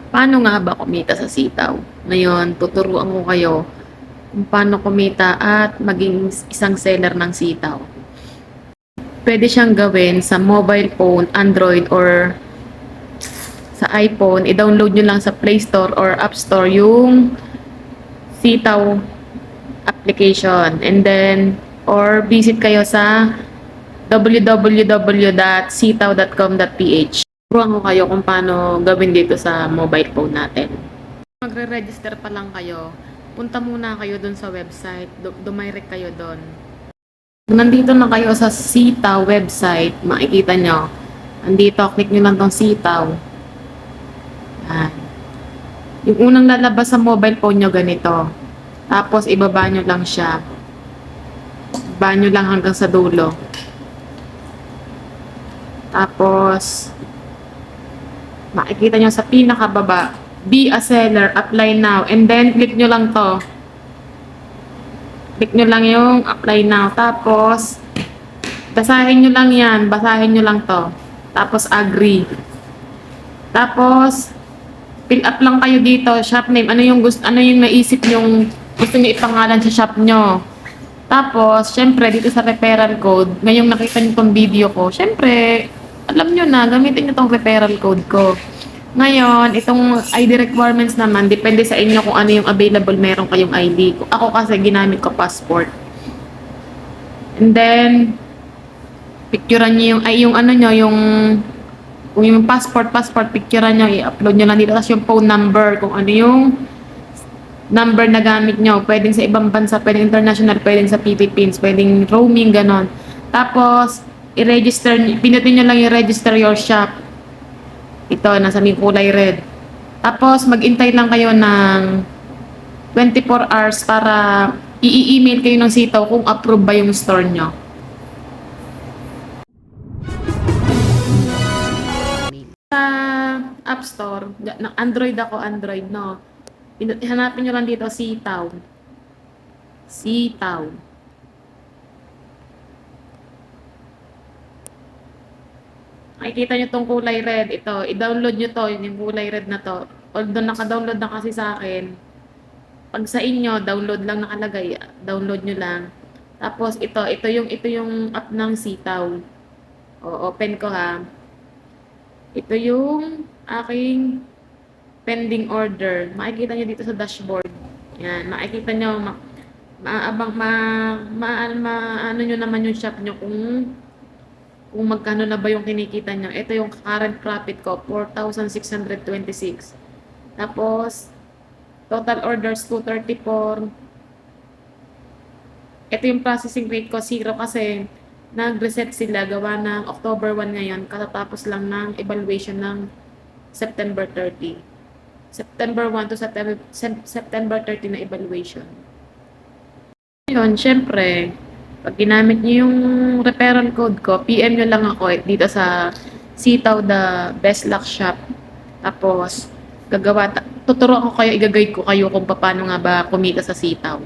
Paano nga ba kumita sa sitaw? Ngayon, tuturuan ko kayo kung paano kumita at maging isang seller ng sitaw. Pwede siyang gawin sa mobile phone, Android, or sa iPhone. I-download nyo lang sa Play Store or App Store yung sitaw application. And then, or visit kayo sa www.sitaw.com.ph. Turuan ko kayo kung paano gawin dito sa mobile phone natin. Magre-register pa lang kayo, punta muna kayo dun sa website, dumirect kayo dun. Kung nandito na kayo sa Sitaw website, makikita nyo, andito, click nyo lang tong Sitaw. Yan. Yung unang lalabas sa mobile phone nyo, ganito. Tapos, ibaba nyo lang siya. Ibaba nyo lang hanggang sa dulo. Tapos, makikita nyo sa pinakababa, be a seller, apply now, and then click nyo lang to. Click nyo lang yung apply now. Tapos, basahin nyo lang yan, basahin nyo lang to. Tapos, agree. Tapos, fill up lang kayo dito, shop name, ano yung naisip nyo, gusto nyo ipangalan sa shop nyo. Tapos, syempre, dito sa referral code, ngayong nakita nyo tong video ko, syempre, alam nyo na, gamitin nyo tong referral code ko. Ngayon, itong ID requirements naman, depende sa inyo kung ano yung available, meron kayong ID. Ako kasi ginamit ko passport. And then, picturean nyo yung ano nyo, kung yung passport, picturean nyo, i-upload nyo lang dito. Tapos yung phone number, kung ano yung number na gamit nyo. Pwedeng sa ibang bansa, pwedeng international, pwedeng sa Philippines, pwedeng roaming, ganon. Tapos, i-register, pinutin nyo lang i-register your shop. Ito, nasa may kulay red. Tapos, mag-intay lang kayo ng 24 hours para i-email kayo ng sitaw kung approve ba yung store nyo. Sa App Store, Android ako, Android, no? Hanapin nyo lang dito, sitaw. Sitaw. Makikita nyo tong kulay red. Ito, i-download nyo to, yung kulay red na to. Although naka-download na kasi sa akin. Pag sa inyo, download lang nakalagay. Download nyo lang. Tapos ito yung app ng sitaw. O, open ko ha. Ito yung aking pending order. Makikita nyo dito sa dashboard. Yan, makikita nyo, ano nyo naman yung shop nyo kung magkano na ba yung kinikita nyo. Ito yung current profit ko, 4,626. Tapos, total orders, 234. Ito yung processing rate ko, 0 kasi nag-reset sila, gawa ng October 1 ngayon, katatapos lang ng evaluation ng September 30. September 1 to September 30 na evaluation. Ngayon, syempre, pag ginamit nyo yung referral code ko, PM nyo lang ako dito sa Sitaw the Best Luck Shop. Tapos, tuturuan ko kayo, i-guide ko kayo kung paano nga ba kumita sa sitaw.